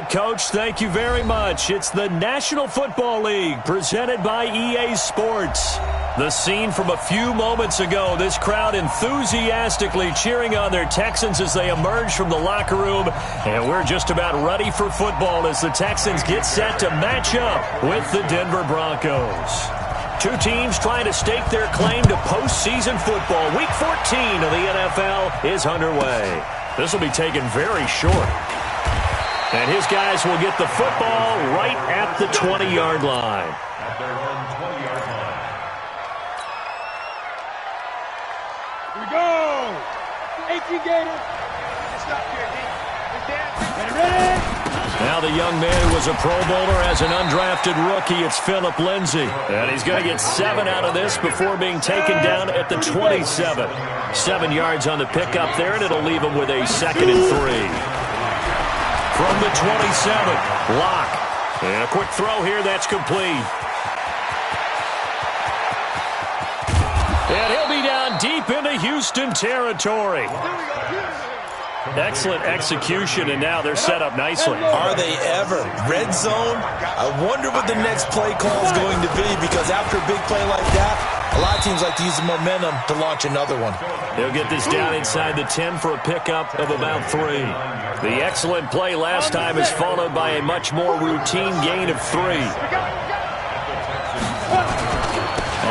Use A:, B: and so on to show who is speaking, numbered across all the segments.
A: right, Coach. Thank you very much. It's the National Football League presented by EA Sports. The scene from a few moments ago, this crowd enthusiastically cheering on their Texans as they emerge from the locker room. And we're just about ready for football as the Texans get set to match up with the Denver Broncos. Two teams trying to stake their claim to postseason football. Week 14 of the NFL is underway. This will be taken very short. And his guys will get the football right at the 20-yard line.
B: At their own 20-yard line.
C: Here we go. 18 Gators. Stop here, D. Ready?
A: Now the young man who was a Pro Bowler as an undrafted rookie, it's Phillip Lindsay. And he's going to get 7 out of this before being taken down at the 27. 7 yards on the pickup there, and it'll leave him with a 2nd and 3. From the 27, Locke. And a quick throw here, that's complete. And he'll be down deep into Houston territory. Excellent execution, and now they're set up nicely.
D: Are they ever? Red zone? I wonder what the next play call is going to be, because after a big play like that, a lot of teams like to use the momentum to launch another one.
A: They'll get this down inside the 10 for a pickup of about 3. The excellent play last time is followed by a much more routine gain of 3.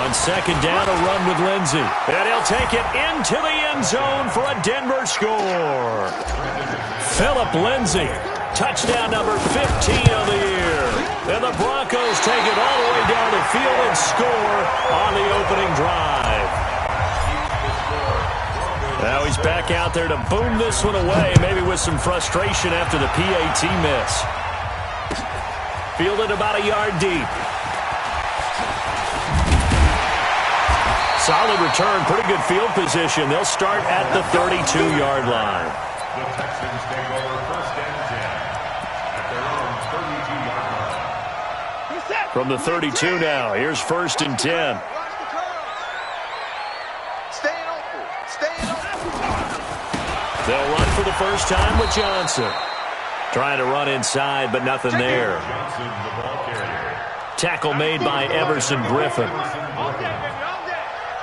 A: On 2nd down, a run with Lindsay. And he'll take it into the end zone for a Denver score. Phillip Lindsay, touchdown number 15 of the year. And the Broncos take it all the way down the field and score on the opening drive. Now he's back out there to boom this one away, maybe with some frustration after the PAT miss. Fielded about a yard deep. Solid return, pretty good field position. They'll start at the 32-yard line.
B: The Texans take over 1st and 10 at their own 32-yard line.
A: From the 32 now, here's 1st and 10. They'll run for the first time with Johnson. Trying to run inside, but nothing there.
B: Johnson, the ball carrier.
A: Tackle made by Everson Griffin.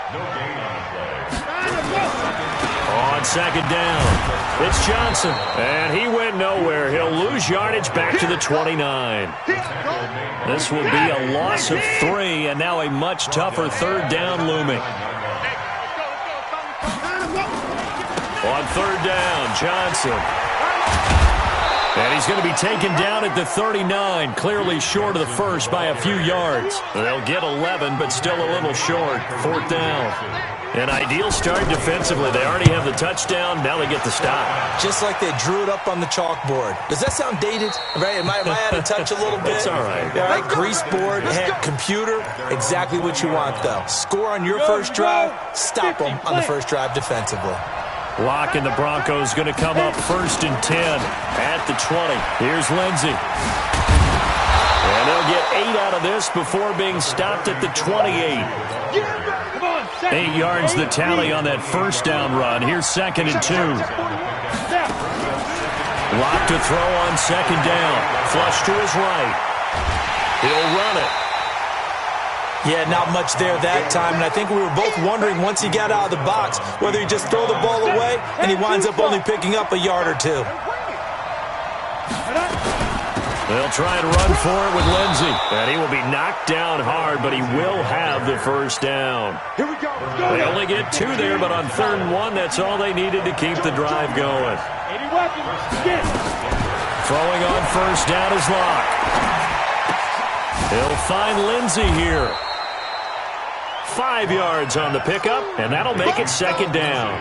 B: No gain on the play.
A: On 2nd down, it's Johnson. And he went nowhere. He'll lose yardage back to the 29. This will be a loss of 3, and now a much tougher 3rd down looming. On 3rd down, Johnson. And he's going to be taken down at the 39, clearly short of the first by a few yards. They'll get 11, but still a little short. 4th down. An ideal start defensively. They already have the touchdown. Now they get the stop.
D: Just like they drew it up on the chalkboard. Does that sound dated? Right? Am I out of touch a little bit?
A: It's all right.
D: All right, grease board, computer, exactly what you want, though. Score on your first drive, stop them on the first drive defensively.
A: Locke and the Broncos going to come up 1st and 10 at the 20. Here's Lindsay. And they'll get 8 out of this before being stopped at the 28. 8 yards the tally on that 1st down run. Here's 2nd and 2. Locke to throw on 2nd down. Flush to his right. He'll run it.
D: Yeah, not much there that time, and I think we were both wondering once he got out of the box whether he just throw the ball away and he winds up only picking up a yard or 2.
A: They'll try and run for it with Lindsay, and he will be knocked down hard, but he will have the 1st down. They only get 2 there, but on 3rd and 1, that's all they needed to keep the drive going. Throwing on 1st down is Locke. He'll find Lindsay here. 5 yards on the pickup, and that'll make it 2nd down.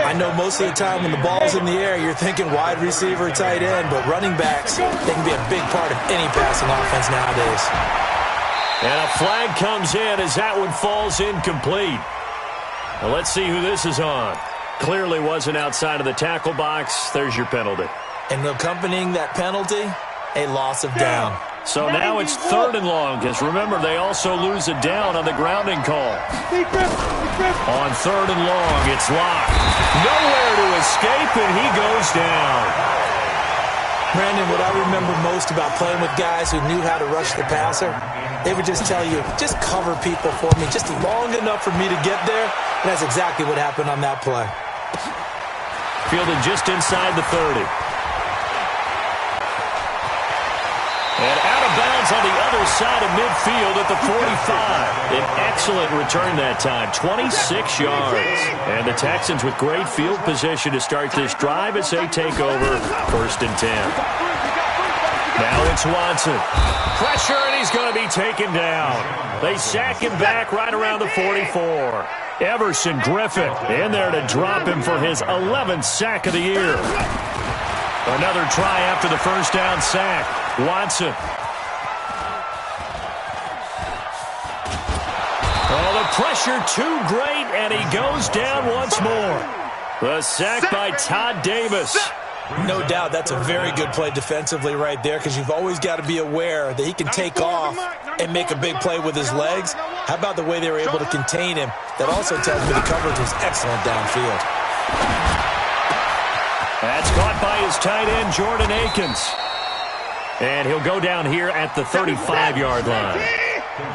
D: I know most of the time when the ball's in the air, you're thinking wide receiver, tight end, but running backs, they can be a big part of any passing offense nowadays.
A: And a flag comes in as that one falls incomplete. Well, let's see who this is on. Clearly wasn't outside of the tackle box. There's your penalty.
D: And accompanying that penalty, a loss of down.
A: So now it's 3rd and long, because remember, they also lose a down on the grounding call. On 3rd and long, it's Locke. Nowhere to escape, and he goes down.
D: Brandon, what I remember most about playing with guys who knew how to rush the passer, they would just tell you, just cover people for me, just long enough for me to get there. And that's exactly what happened on that play.
A: Fielded just inside the 30. And out of bounds on the other side of midfield at the 45. An excellent return that time, 26 yards. And the Texans with great field position to start this drive as they take over 1st and 10. Now it's Watson. Pressure, and he's going to be taken down. They sack him back right around the 44. Everson Griffin in there to drop him for his 11th sack of the year. Another try after the first down sack. Watson. Oh, the pressure too great, and he goes down once more. The sack by Todd Davis.
D: No doubt that's a very good play defensively right there, because you've always got to be aware that he can take off and make a big play with his legs. How about the way they were able to contain him? That also tells me the coverage was excellent downfield.
A: That's caught by his tight end, Jordan Akins. And he'll go down here at the 35-yard line.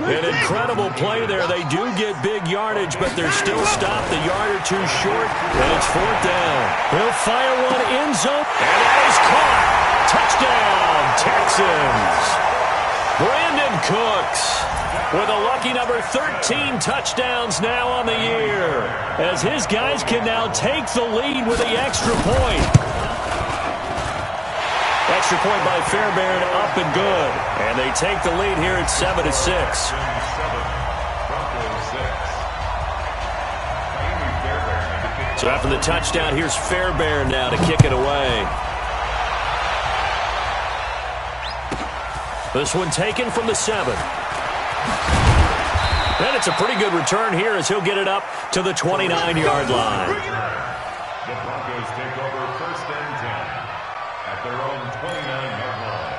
A: An incredible play there. They do get big yardage, but they're still stopped a yard or two short, and it's 4th down. He'll fire one end zone, and that is caught. Touchdown, Texans. Brandon Cooks with a lucky number 13 touchdowns now on the year, as his guys can now take the lead with the extra point. Extra point by Fairbairn, up and good. And they take the lead here at 7-6. So after the touchdown, here's Fairbairn now to kick it away. This one taken from the 7. And it's a pretty good return here as he'll get it up to the 29-yard line.
B: The Broncos take over 1st and 10 at their own 29-yard line.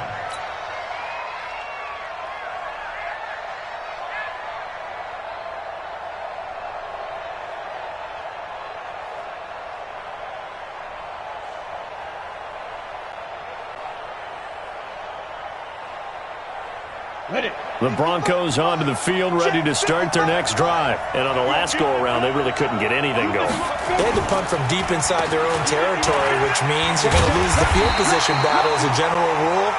A: The Broncos onto the field, ready to start their next drive. And on the last go-around, they really couldn't get anything going.
D: They had to punt from deep inside their own territory, which means you're going to lose the field position battle as a general rule.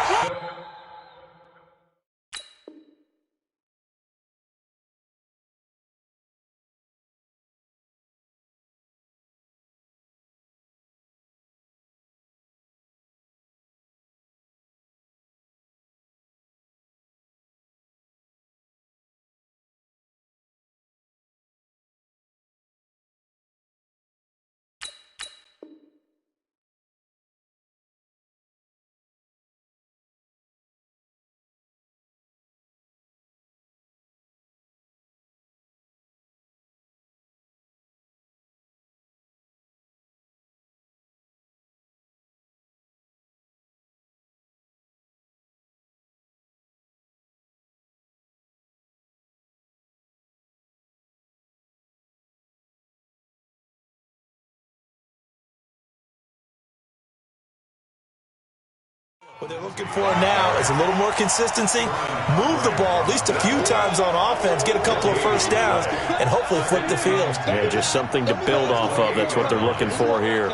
D: What they're looking for now is a little more consistency, move the ball at least a few times on offense, get a couple of first downs, and hopefully flip the field.
A: Yeah, just something to build off of. That's what they're looking for here.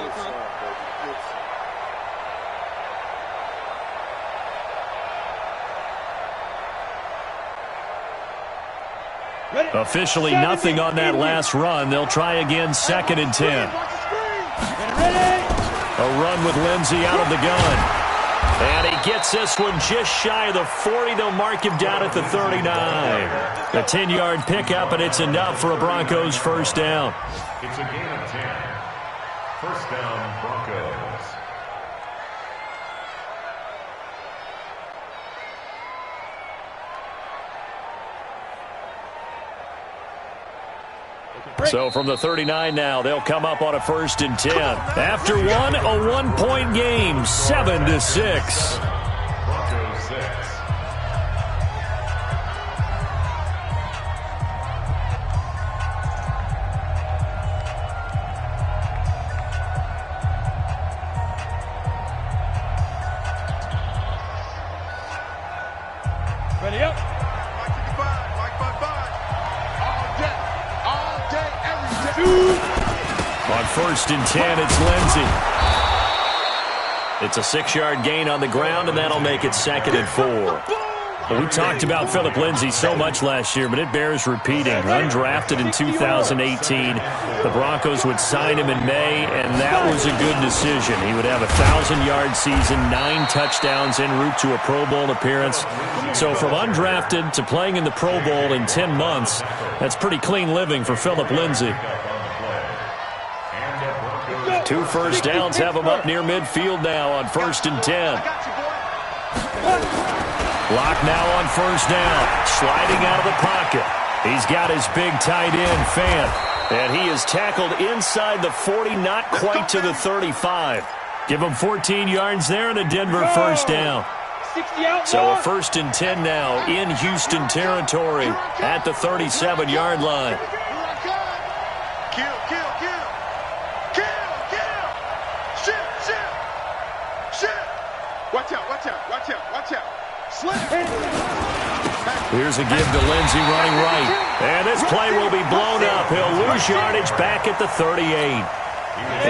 A: Officially nothing on that last run. They'll try again, 2nd and 10. A run with Lindsey out of the gun. And he gets this one just shy of the 40. They'll mark him down at the 39. A 10-yard pickup, and it's enough for a Broncos first down.
B: It's a gain of 10. First down, Broncos.
A: So from the 39 now, they'll come up on a 1st and 10. After one, a one-point game, 7-6.
B: Broncos 6.
A: first and 10. It's Lindsey. It's a 6-yard gain on the ground, and that'll make it 2nd and 4. Well, we talked about Philip Lindsey so much last year, but it bears repeating. Undrafted in 2018, the Broncos would sign him in May, and that was a good decision. He would have a 1,000-yard season, 9 touchdowns en route to a Pro Bowl appearance. So from undrafted to playing in the Pro Bowl in 10 months, that's pretty clean living for Philip Lindsey. 2 first downs have him up near midfield now on 1st and 10. Lock now on 1st down. Sliding out of the pocket. He's got his big tight end, Fant. And he is tackled inside the 40, not quite to the 35. Give him 14 yards there and a Denver first down. So a 1st and 10 now in Houston territory at the 37-yard line.
C: Watch out.
A: Here's a give to Lindsey running right. And this play will be blown up. He'll lose yardage back at the 38.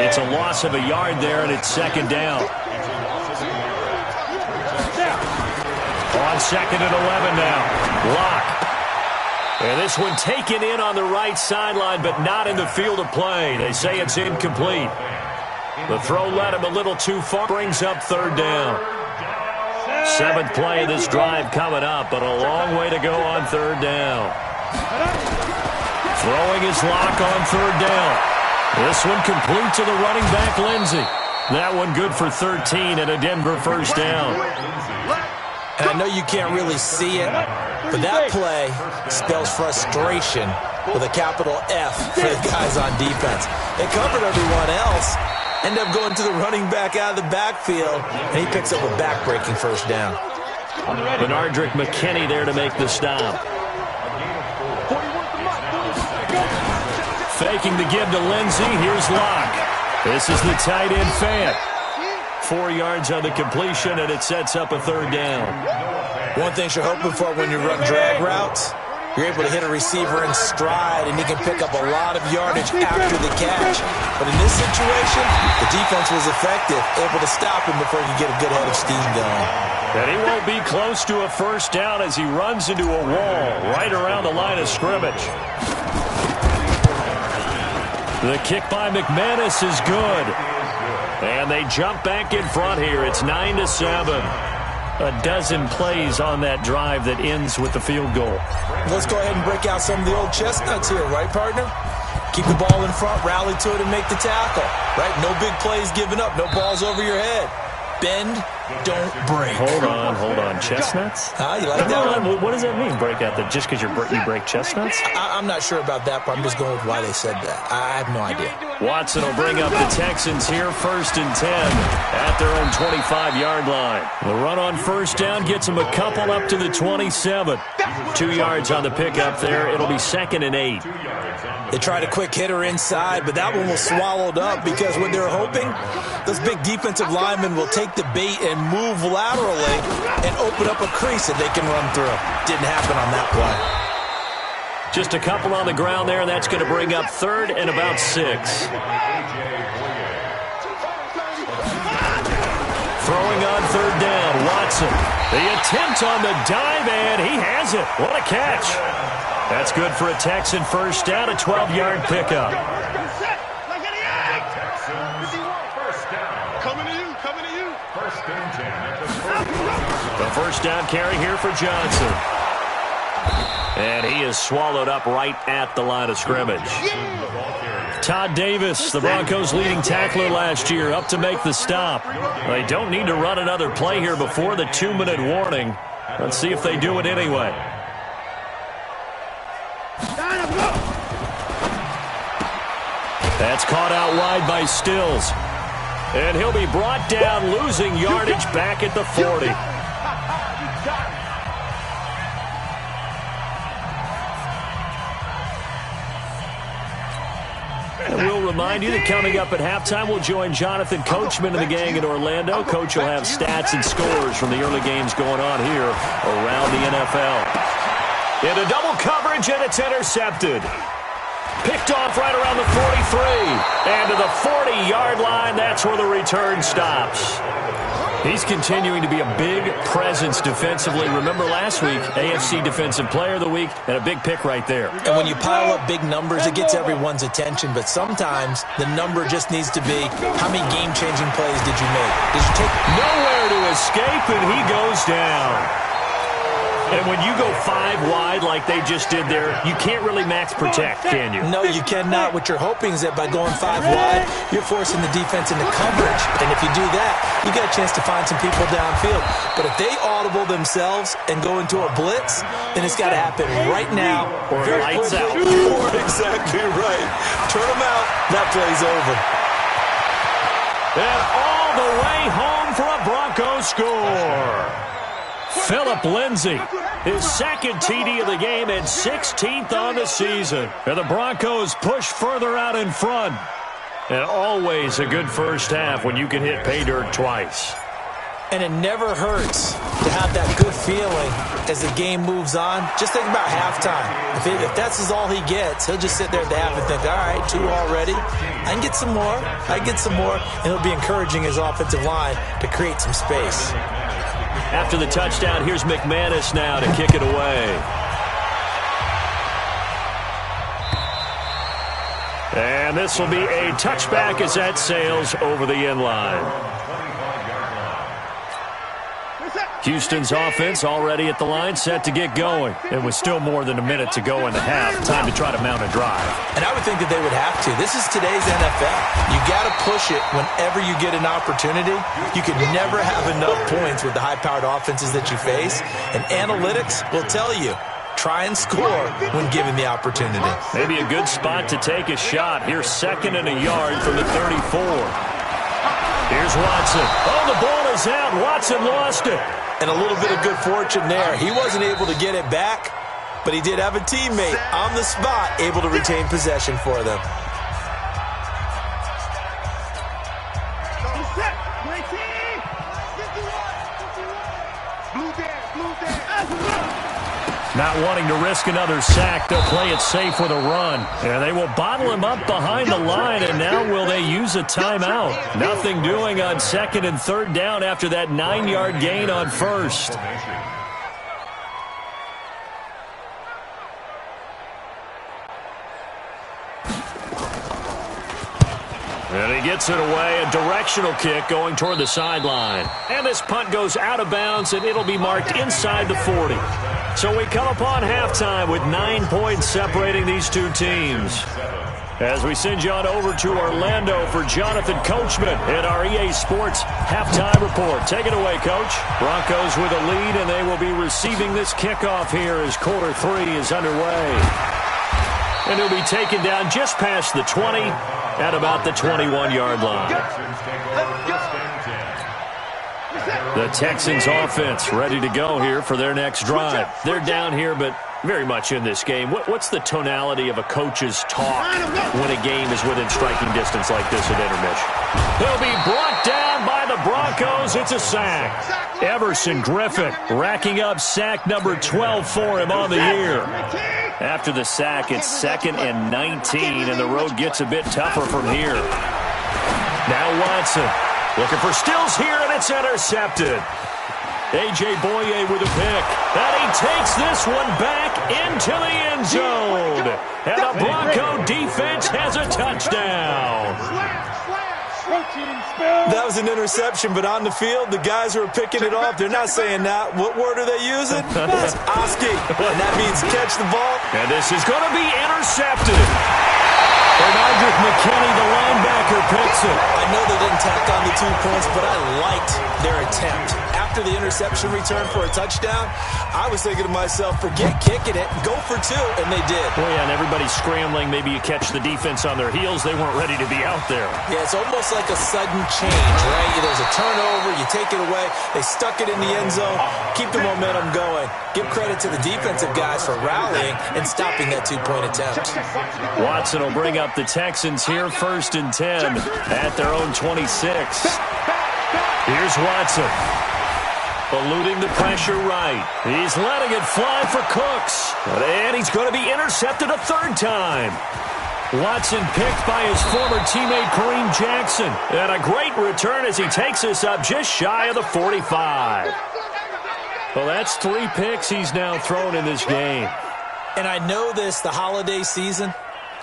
A: It's a loss of a yard there, and it's 2nd down. On 2nd and 11 now. Lock. And this one taken in on the right sideline, but not in the field of play. They say it's incomplete. The throw led him a little too far. Brings up 3rd down. 7th play of this drive coming up, but a long way to go on 3rd down. Throwing his lock on 3rd down. This one complete to the running back, Lindsey. That one good for 13 and a Denver first down.
D: And I know you can't really see it, but that play spells frustration with a capital F for the guys on defense. They covered everyone else. End up going to the running back out of the backfield, and he picks up a back-breaking first down.
A: Benardrick McKinney there to make the stop. Faking the give to Lindsey. Here's Locke. This is the tight end Fant. 4 yards on the completion, and it sets up a 3rd down.
D: One thing you're hoping for when you run drag routes, you're able to hit a receiver in stride, and he can pick up a lot of yardage after the catch. But in this situation, the defense was effective, able to stop him before he could get a good head of steam going.
A: And he won't be close to a first down as he runs into a wall right around the line of scrimmage. The kick by McManus is good. And they jump back in front here. It's 9-7. A dozen plays on that drive that ends with the field goal.
D: Let's go ahead and break out some of the old chestnuts here, right, partner? Keep the ball in front, rally to it, and make the tackle, right? No big plays given up, no balls over your head. Bend, don't break.
A: Hold on. Chestnuts?
D: You like that one?
A: What does that mean, break out? Just because you break chestnuts?
D: I'm not sure about that, but I'm just going with why they said that. I have no idea.
A: Watson will bring up the Texans here, 1st and 10 at their own 25-yard line. The run on 1st down gets them a couple up to the 27. 2 yards on the pickup there. It'll be 2nd and 8.
D: They tried a quick hitter inside, but that one was swallowed up because what they're hoping, those big defensive linemen will take the bait and move laterally and open up a crease that they can run through. Didn't happen on that play.
A: Just a couple on the ground there, and that's going to bring up 3rd and about 6. Throwing on 3rd down, Watson. The attempt on the dive, and he has it. What a catch. That's good for a Texan first down, a 12-yard pickup.
C: Coming to you.
A: The first down carry here for Johnson. And he is swallowed up right at the line of scrimmage. Todd Davis, the Broncos' leading tackler last year, up to make the stop. They don't need to run another play here before the 2-minute warning. Let's see if they do it anyway. That's caught out wide by Stills. And he'll be brought down, losing yardage back at the 40. And we'll remind you that coming up at halftime, we'll join Jonathan Coachman and the gang in Orlando. Coach will have stats and scores from the early games going on here around the NFL. Into double coverage, and it's intercepted. Picked off right around the 43. And to the 40-yard line, that's where the return stops. He's continuing to be a big presence defensively. Remember last week, AFC Defensive Player of the Week, and a big pick right there.
D: And when you pile up big numbers, it gets everyone's attention. But sometimes the number just needs to be, how many game-changing plays did you make? Did you take
A: nowhere to escape, and he goes down. And when you go 5 wide like they just did there, you can't really max protect, can you?
D: No, you cannot. What you're hoping is that by going 5 wide, you're forcing the defense into coverage. And if you do that, you got a chance to find some people downfield. But if they audible themselves and go into a blitz, then it's got to happen right now.
A: Or lights out.
D: Or exactly right. Turn them out. That play's over.
A: And all the way home for a Broncos score. Phillip Lindsay, his second TD of the game and 16th on the season. And the Broncos push further out in front. And always a good first half when you can hit pay dirt twice.
D: And it never hurts to have that good feeling as the game moves on. Just think about halftime. If that's all he gets, he'll just sit there at the half and think, all right, 2 already. I can get some more. I can get some more. And he'll be encouraging his offensive line to create some space.
A: After the touchdown, here's McManus now to kick it away. And this will be a touchback as that sails over the end line. Houston's offense already at the line, set to get going. And with still more than a minute to go in the half, time to try to mount a drive.
D: And I would think that they would have to. This is today's NFL. You got to push it whenever you get an opportunity. You can never have enough points with the high-powered offenses that you face. And analytics will tell you, try and score when given the opportunity.
A: Maybe a good spot to take a shot. Here's 2nd and a yard from the 34. Here's Watson. Oh, the ball is out. Watson lost it.
D: And a little bit of good fortune there. He wasn't able to get it back, but he did have a teammate on the spot able to retain possession for them.
A: Not wanting to risk another sack, they'll play it safe with a run. And they will bottle him up behind the line, and now will they use a timeout? Nothing doing on 2nd and 3rd down after that 9-yard gain on 1st. And he gets it away, a directional kick going toward the sideline. And this punt goes out of bounds, and it'll be marked inside the 40. So we come upon halftime with 9 points separating these two teams. As we send you on over to Orlando for Jonathan Coachman at our EA Sports Halftime Report. Take it away, Coach. Broncos with a lead, and they will be receiving this kickoff here as quarter 3 is underway. And he'll be taken down just past the 20 at about the 21-yard line. The Texans offense ready to go here for their next drive. They're down here, but very much in this game. What's the tonality of a coach's talk when a game is within striking distance like this at intermission? He'll be brought down by the Broncos. It's a sack. Everson Griffin racking up sack number 12 for him on the year. After the sack, it's 2nd and 19, and the road gets a bit tougher from here. Now Watson. Looking for Stills here, and it's intercepted. A.J. Boye with a pick. And he takes this one back into the end zone. And the Bronco defense has a touchdown.
D: That was an interception, but on the field, the guys who are picking it off, they're not saying that. What word are they using? That's Oski. And that means catch the ball.
A: And this is going to be intercepted. And Aldrick McKinney, the linebacker, picks it.
D: I know they didn't tack on the 2 points, but I liked their attempt. After the interception return for a touchdown, I was thinking to myself, forget kicking it, go for 2, and they did.
A: Well, yeah, and everybody's scrambling. Maybe you catch the defense on their heels. They weren't ready to be out there.
D: Yeah, it's almost like a sudden change, right? There's a turnover, you take it away, they stuck it in the end zone, keep the momentum going. Give credit to the defensive guys for rallying and stopping that 2-point attempt.
A: Watson will bring up the Texans here, 1st and 10 at their own 26. Here's Watson. Eluding the pressure right. He's letting it fly for Cooks. And he's going to be intercepted a 3rd time. Watson picked by his former teammate Kareem Jackson. And a great return as he takes us up just shy of the 45. Well, that's 3 picks he's now thrown in this game.
D: And I know this, the holiday season,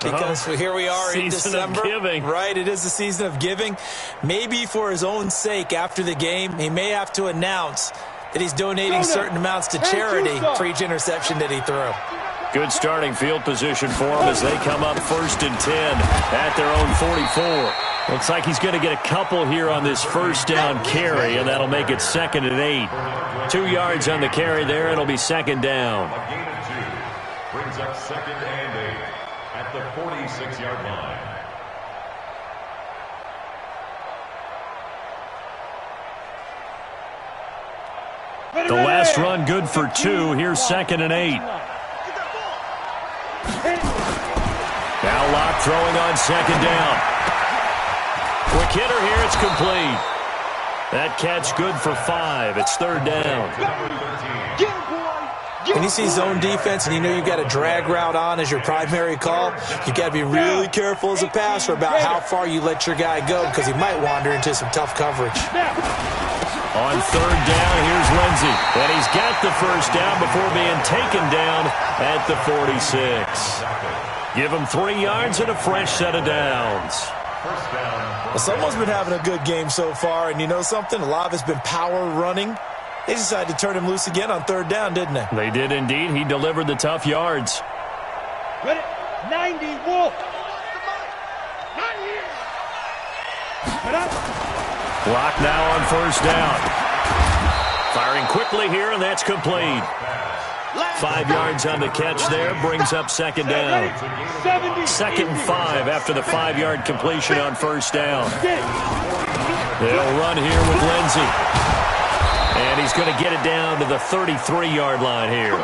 D: because here we are in December.
A: Season of giving.
D: Right, it is the season of giving. Maybe for his own sake after the game, he may have to announce that he's donating certain amounts to charity for each interception that he threw.
A: Good starting field position for him as they come up 1st and 10 at their own 44. Looks like he's going to get a couple here on this first down carry, and that'll make it 2nd and 8. 2 yards on the carry there. It'll be 2nd down.
B: A gain of 2 brings up 2nd and 8 at the 46-yard line.
A: The last run good for 2. Here's 2nd and 8. Now Locke throwing on 2nd down. Quick hitter here. It's complete. That catch good for 5. It's 3rd down.
D: When you see zone defense and you know you've got a drag route on as your primary call, you've got to be really careful as a passer about how far you let your guy go because he might wander into some tough coverage.
A: On 3rd down, here's Lindsey. And he's got the first down before being taken down at the 46. Give him 3 yards and a fresh set of downs.
D: Well, someone's been having a good game so far, and you know something? A lot of it's been power running. They decided to turn him loose again on 3rd down, didn't they?
A: They did indeed. He delivered the tough yards.
E: 90, Wolf.
A: Clock now on 1st down. Firing quickly here, and that's complete. 5 yards on the catch there, brings up 2nd down. 2nd and 5 after the 5-yard completion on 1st down. They'll run here with Lindsey. And he's going to get it down to the 33-yard line here.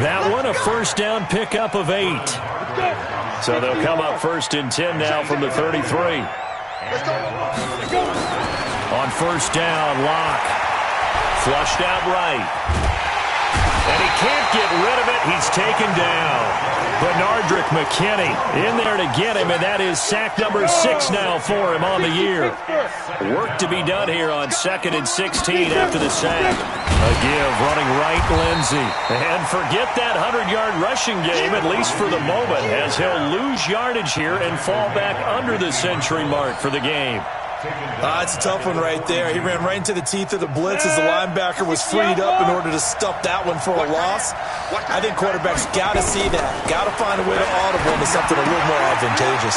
A: That one a 1st down pickup of 8. So they'll come up 1st and 10 now from the 33. On 1st down, Locke. Flushed out right. And he can't get rid of it. He's taken down. Bernardrick McKinney in there to get him, and that is sack number 6 now for him on the year. Work to be done here on 2nd and 16 after the sack. A give running right, Lindsey. And forget that 100-yard rushing game, at least for the moment, as he'll lose yardage here and fall back under the century mark for the game.
D: It's a tough one right there. He ran right into the teeth of the blitz as the linebacker was freed up in order to stuff that one for a loss. I think quarterbacks got to see that. Got to find a way to audible into something a little more advantageous.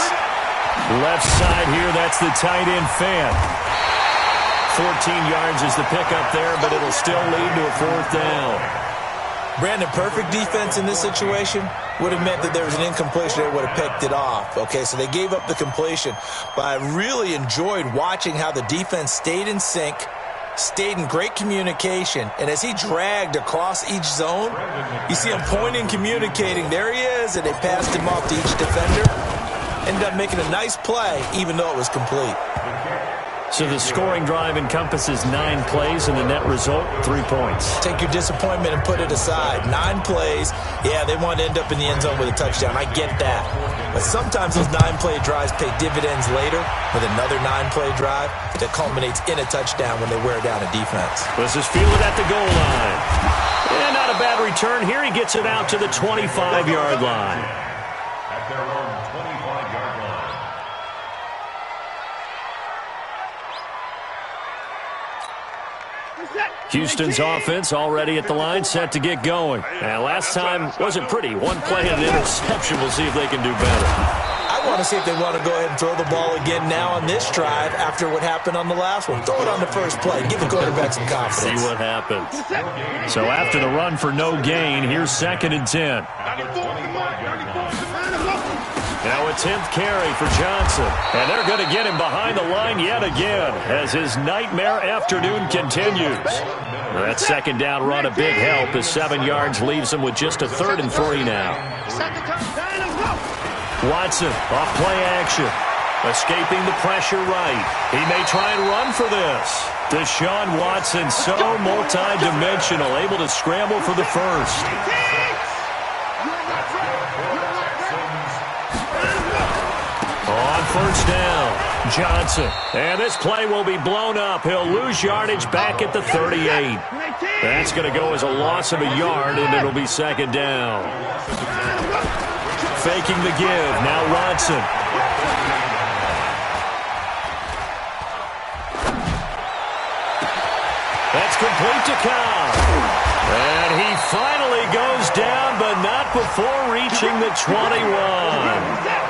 A: Left side here, that's the tight end fan. 14 yards is the pickup there, but it'll still lead to a 4th down.
D: Brandon, perfect defense in this situation would have meant that there was an incompletion. They would have picked it off. Okay, so they gave up the completion. But I really enjoyed watching how the defense stayed in sync, stayed in great communication. And as he dragged across each zone, you see him pointing, communicating. There he is, and they passed him off to each defender. Ended up making a nice play, even though it was complete.
A: So the scoring drive encompasses 9 plays, and the net result, 3 points.
D: Take your disappointment and put it aside. 9 plays. Yeah, they want to end up in the end zone with a touchdown. I get that. But sometimes those 9-play drives pay dividends later with another 9-play drive that culminates in a touchdown when they wear down a defense.
A: This is fielded at the goal line. And not a bad return. Here he gets it out to the 25-yard line.
B: At their own 25-yard line.
A: Houston's offense already at the line, set to get going. And last time wasn't pretty. 1 play and an interception. We'll see if they can do better.
D: I want to see if they want to go ahead and throw the ball again now on this drive after what happened on the last one. Throw it on the first play. Give the quarterback some confidence.
A: See what happens. So after the run for no gain, here's 2nd and 10. Now a 10th carry for Johnson. And they're going to get him behind the line yet again as his nightmare afternoon continues. That 2nd down run a big help as 7 yards leaves him with just a 3rd and 3 now. Watson off play action. Escaping the pressure right. He may try and run for this. Deshaun Watson so multi-dimensional, able to scramble for the first. first down. Johnson. And this play will be blown up. He'll lose yardage back at the 38. That's going to go as a loss of a yard, and it'll be second down. Faking the give. Now Watson. That's complete to Cobb. And he finally goes down, but not before reaching the 21.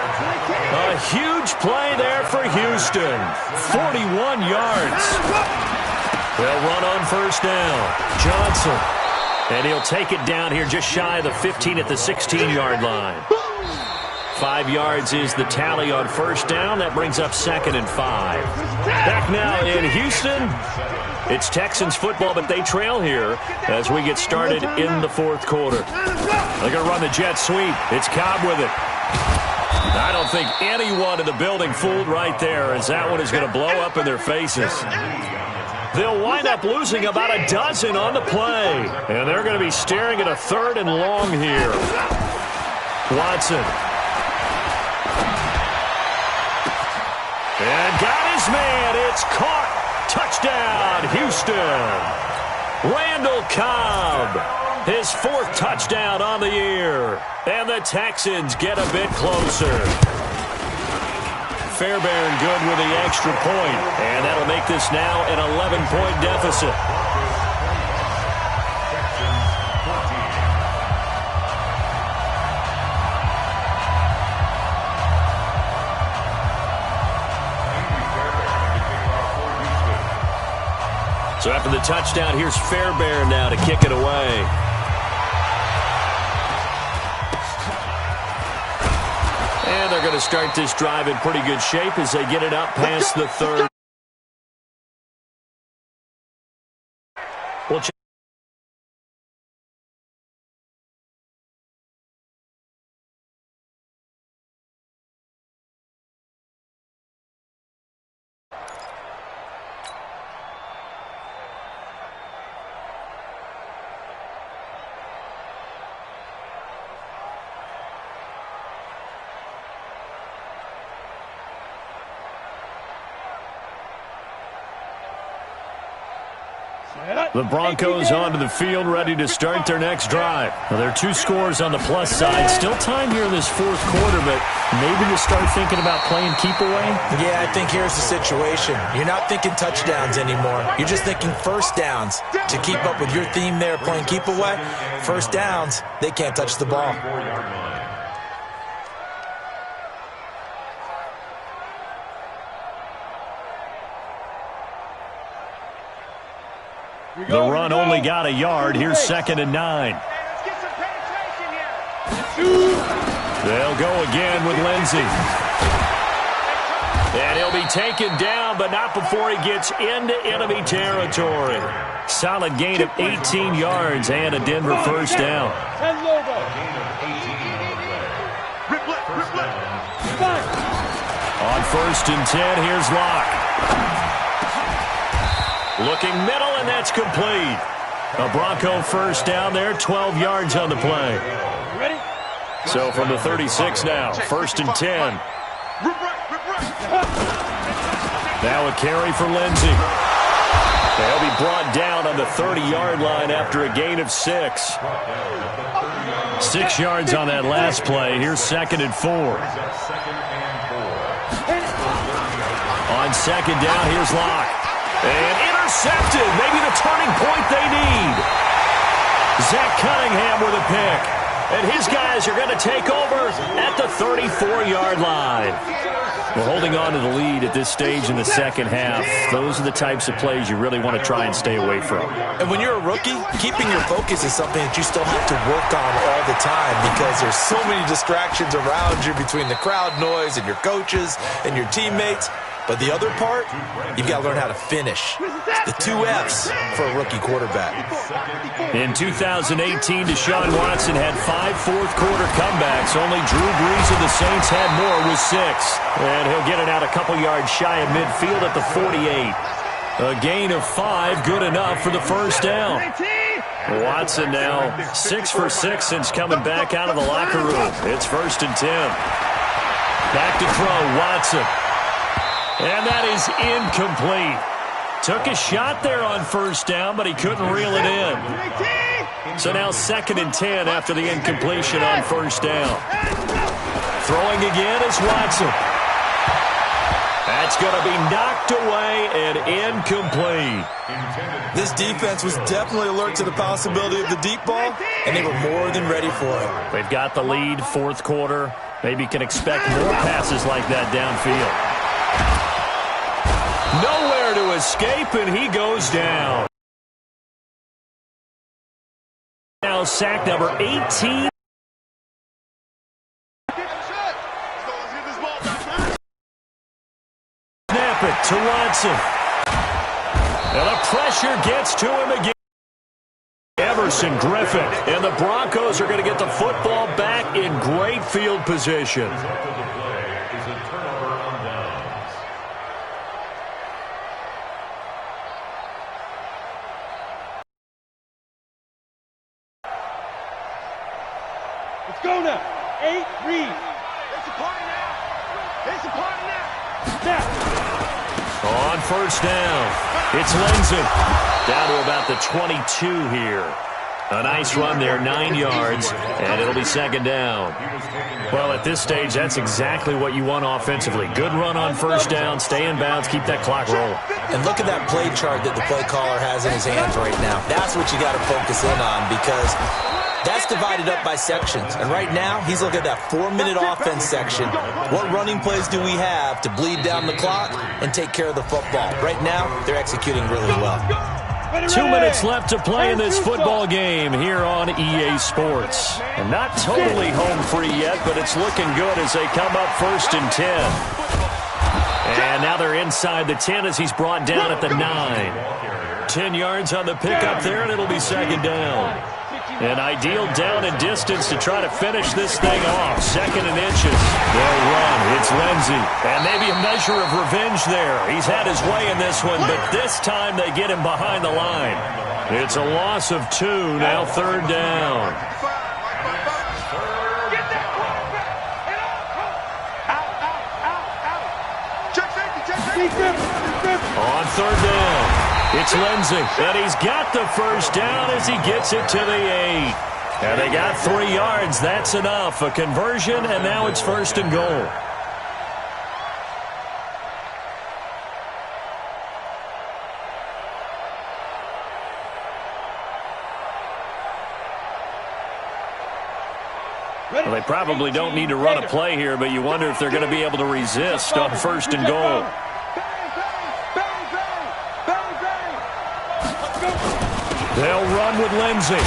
A: A huge play there for Houston. 41 yards. They'll run on first down. Johnson. And he'll take it down here just shy of the 15 at the 16-yard line. 5 yards is the tally on first down. That brings up 2nd and 5. Back now in Houston. It's Texans football, but they trail here as we get started in the fourth quarter. They're going to run the jet sweep. It's Cobb with it. I don't think anyone in the building fooled right there, as that one is going to blow up in their faces. They'll wind up losing about a dozen on the play, and they're going to be staring at a 3rd and long here. Watson. And got his man. It's caught. Touchdown, Houston. Randall Cobb. His 4th touchdown on the year. And the Texans get a bit closer. Fairbairn good with the extra point. And that'll make this now an 11-point deficit. So after the touchdown, here's Fairbairn now to kick it away. And they're going to start this drive in pretty good shape as they get it up past the 3rd. We'll check. The Broncos onto the field, ready to start their next drive. Well, there are 2 scores on the plus side. Still time here in this fourth quarter, but maybe you start thinking about playing keep away?
D: Yeah, I think here's the situation. You're not thinking touchdowns anymore. You're just thinking first downs. To keep up with your theme there, playing keep away, first downs, they can't touch the ball.
A: The run only got a yard. Here's 2nd and 9. They'll go again with Lindsey. And he'll be taken down, but not before he gets into enemy territory. Solid gain of 18 yards and a Denver first down. On 1st and 10, here's Locke. Looking middle, and that's complete. A Bronco first down there, 12 yards on the play. So from the 36 now, 1st and 10. Now a carry for Lindsey. They'll be brought down on the 30-yard line after a gain of 6. 6 yards on that last play. Here's 2nd and 4. On 2nd down, here's Locke. And intercepted. Maybe the turning point they need. Zach Cunningham with a pick. And his guys are going to take over at the 34-yard line. Well, holding on to the lead at this stage in the second half, those are the types of plays you really want to try and stay away from.
D: And when you're a rookie, keeping your focus is something that you still have to work on all the time because there's so many distractions around you between the crowd noise and your coaches and your teammates. But the other part, you've got to learn how to finish. The 2 F's for a rookie quarterback.
A: In 2018, Deshaun Watson had 5 fourth-quarter comebacks. Only Drew Brees of the Saints had more with 6. And he'll get it out a couple yards shy of midfield at the 48. A gain of 5, good enough for the first down. Watson now 6 for 6 since coming back out of the locker room. It's 1st and 10. Back to throw, Watson. And that is incomplete. Took a shot there on first down, but he couldn't reel it in. So now 2nd and 10 after the incompletion on first down. Throwing again is Watson. That's going to be knocked away and incomplete.
D: This defense was definitely alert to the possibility of the deep ball, and they were more than ready for it.
A: They've got the lead, 4th quarter. Maybe can expect more passes like that downfield. Nowhere to escape, and he goes down. Now sack number 18. Snap it to Watson. And the pressure gets to him again. Everson Griffin. And the Broncos are going to get the football back in great field position.
E: Let's go now. 8, read.
C: It's a party now. It's a party now.
E: Snap.
A: On first down, it's Lindsey. Down to about the 22 here. A nice run there, 9 yards, and it'll be 2nd down. Well, at this stage, that's exactly what you want offensively. Good run on first down, stay in bounds, keep that clock rolling.
D: And look at that play chart that the play caller has in his hands right now. That's what you got to focus in on, because that's divided up by sections. And right now, he's looking at that 4-minute offense section. What running plays do we have to bleed down the clock and take care of the football? Right now, they're executing really well.
A: 2 minutes left to play in this football game here on EA Sports. And not totally home free yet, but it's looking good as they come up 1st and 10. And now they're inside the 10 as he's brought down at the 9. 10 yards on the pickup there, and it'll be 2nd down. An ideal down and distance to try to finish this thing off. 2nd and inches. They'll run. It's Lindsey. And maybe a measure of revenge there. He's had his way in this one, but this time they get him behind the line. It's a loss of 2. Now 3rd down. On 3rd down. It's Lindsey, and he's got the first down as he gets it to the 8. And they got 3 yards. That's enough. A conversion, and now it's 1st and goal. Well, they probably don't need to run a play here, but you wonder if they're going to be able to resist on 1st and goal. They'll run with Lindsey.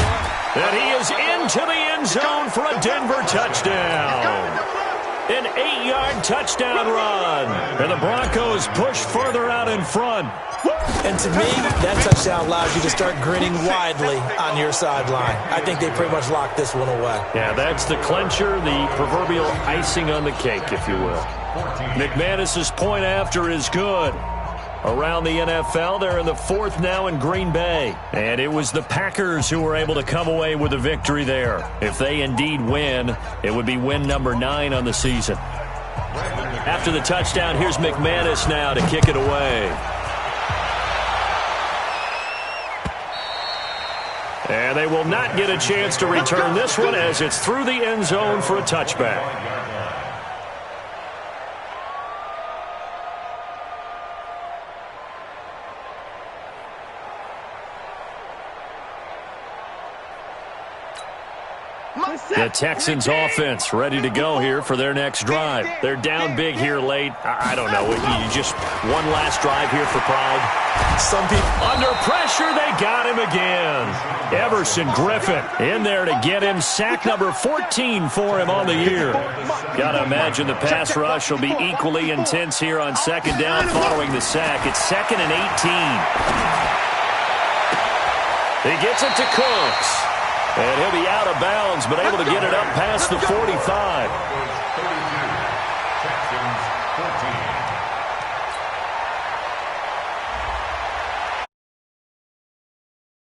A: And he is into the end zone for a Denver touchdown. An 8-yard touchdown run. And the Broncos push further out in front.
D: And to me, that touchdown allows you to start grinning widely on your sideline. I think they pretty much locked this one away. Yeah,
A: that's the clincher, the proverbial icing on the cake, if you will. McManus's point after is good. Around the NFL, they're in the 4th now in Green Bay. And it was the Packers who were able to come away with a victory there. If they indeed win, it would be win number 9 on the season. After the touchdown, here's McManus now to kick it away. And they will not get a chance to return this one as it's through the end zone for a touchback. The Texans offense ready to go here for their next drive. They're down big here late. I don't know. You just one last drive here for pride. Some people under pressure. They got him again. Everson Griffin in there to get him. Sack number 14 for him on the year. Got to imagine the pass rush will be equally intense here on 2nd down following the sack. It's 2nd and 18. He gets it to Cooks. And he'll be out of bounds, but able to get it up past the 45.